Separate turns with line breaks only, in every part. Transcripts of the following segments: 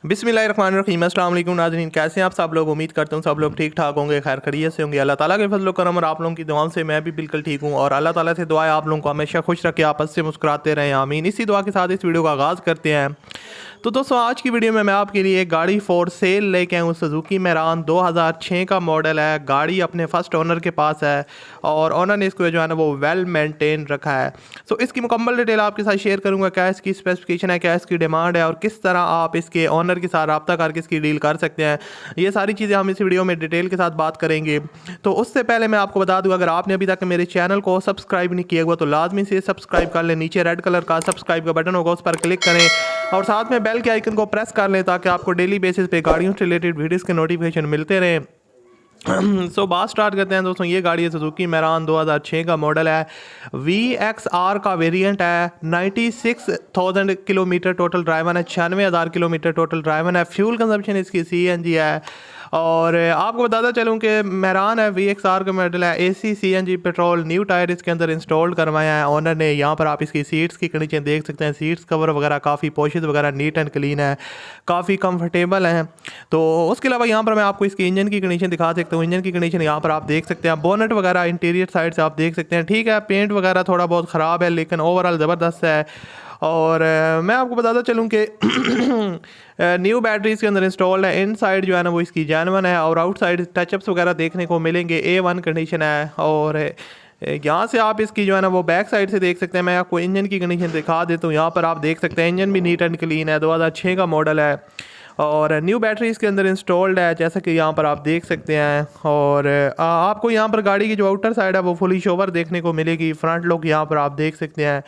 बिस्मिल्लाहिर्रहमानिर्रहीम। अस्सलाम वालेकुम नाज़रीन, कैसे हैं आप सब लोग। उम्मीद करता हूँ सब लोग ठीक ठाक होंगे, खैर खैरियत से होंगे। अल्लाह ताला के फजल करम और आप लोगों की दुआओं से मैं भी बिल्कुल ठीक हूँ और अल्लाह ताला से दुआ है आप लोगों को हमेशा खुश रखे, आपस से मुस्कुराते रहें, आमीन। इसी दुआ के साथ इस वीडियो का आगाज़ करते हैं। तो दोस्तों आज की वीडियो में मैं आपके लिए एक गाड़ी फॉर सेल लेके आया हूँ। सुजुकी मैरान 2006 का मॉडल है। गाड़ी अपने फर्स्ट ओनर के पास है और ओनर ने इसको जो है ना वो वेल मेंटेन रखा है। सो इसकी मुकम्मल डिटेल आपके साथ शेयर करूँगा, क्या इसकी स्पेसिफिकेशन है, क्या इसकी डिमांड है और किस तरह आप इसके ओनर के साथ रब्ता करके इसकी डील कर सकते हैं। ये सारी चीज़ें हम इस वीडियो में डिटेल के साथ बात करेंगे। तो उससे पहले मैं आपको बता दूँ, अगर आपने अभी तक मेरे चैनल को सब्सक्राइब नहीं किया हुआ तो लाजमी से सब्सक्राइब कर लें। नीचे रेड कलर का सब्सक्राइब का बटन होगा, उस पर क्लिक करें और साथ में बेल के आइकन को प्रेस कर लें ताकि आपको डेली बेसिस पे गाड़ियों से रिलेटेड वीडियोस के नोटिफिकेशन मिलते रहें। सो बात स्टार्ट करते हैं दोस्तों। ये गाड़ी है सुजुकी मैरान 2006 का मॉडल है। VXR का वेरिएंट है। 96,000 किलोमीटर टोटल ड्राइवन है, 96,000 किलोमीटर टोटल ड्राइवन है। फ्यूल कंजप्शन इसकी CNG है। और आपको बताता चलूँ कि मैरान है, VXR का मॉडल है, AC CNG petrol, new tyre इसके अंदर इंस्टॉल करवाया है ओनर ने। यहाँ पर आप इसकी सीट्स की कंडीशन देख सकते हैं। सीट्स कवर वगैरह काफ़ी पोशिश वगैरह नीट एंड क्लीन है, काफ़ी कंफर्टेबल है। तो उसके अलावा यहाँ पर मैं आपको इसकी इंजन की कंडीशन दिखा सकता हूँ। इंजन की कंडीशन यहाँ पर आप देख सकते हैं। बोनट वगैरह इंटीरियर साइड से आप देख सकते हैं, ठीक है। पेंट वगैरह थोड़ा बहुत ख़राब है लेकिन ओवरऑल ज़बरदस्त है। और मैं आपको बताता चलूँ कि न्यू बैटरी इसके अंदर इंस्टॉल्ड है। इनसाइड जो है ना वो इसकी जेन्युइन है और आउटसाइड टचअप्स वगैरह देखने को मिलेंगे। A1 कंडीशन है। और यहाँ से आप इसकी जो है ना वो बैक साइड से देख सकते हैं। मैं आपको इंजन की कंडीशन दिखा देता हूँ। यहाँ पर आप देख सकते हैं इंजन भी नीट एंड क्लीन है, 2006 का मॉडल है और न्यू बैटरी इसके अंदर इंस्टॉल्ड है जैसा कि यहाँ पर आप देख सकते हैं। और आपको यहाँ पर गाड़ी की जो आउटर साइड है वो फुली शोवर देखने को मिलेगी। फ्रंट लुक यहाँ पर आप देख सकते हैं,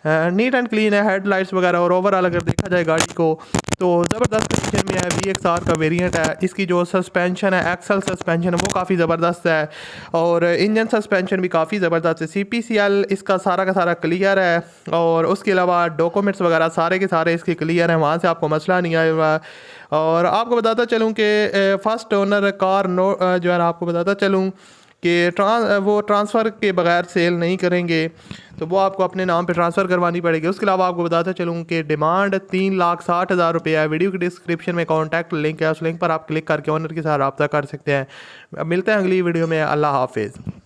नीट एंड क्लीन है। हेडलाइट्स वगैरह और ओवरऑल अगर देखा जाए गाड़ी को तो ज़बरदस्त कंडीशन में है। VXR का वेरिएंट है। इसकी जो सस्पेंशन है, एक्सल सस्पेंशन है, वो काफ़ी ज़बरदस्त है और इंजन सस्पेंशन भी काफ़ी ज़बरदस्त है। CPCL इसका सारा का सारा क्लियर है और उसके अलावा डॉक्यूमेंट्स वगैरह सारे के सारे इसके क्लियर हैं, वहाँ से आपको मसला नहीं आएगा। और आपको बताता चलूँ कि फ़र्स्ट ओनर कार जो है ना, आपको बताता चलूँ कि वो ट्रांसफ़र के बगैर सेल नहीं करेंगे, तो वो आपको अपने नाम पे ट्रांसफ़र करवानी पड़ेगी। उसके अलावा आपको बताता चलूँ कि डिमांड 3,60,000 रुपये है। वीडियो के डिस्क्रिप्शन में कॉन्टैक्ट लिंक है, उस लिंक पर आप क्लिक करके ओनर के साथ रब्ता कर सकते हैं। मिलते हैं अगली वीडियो में। अल्लाह हाफिज़।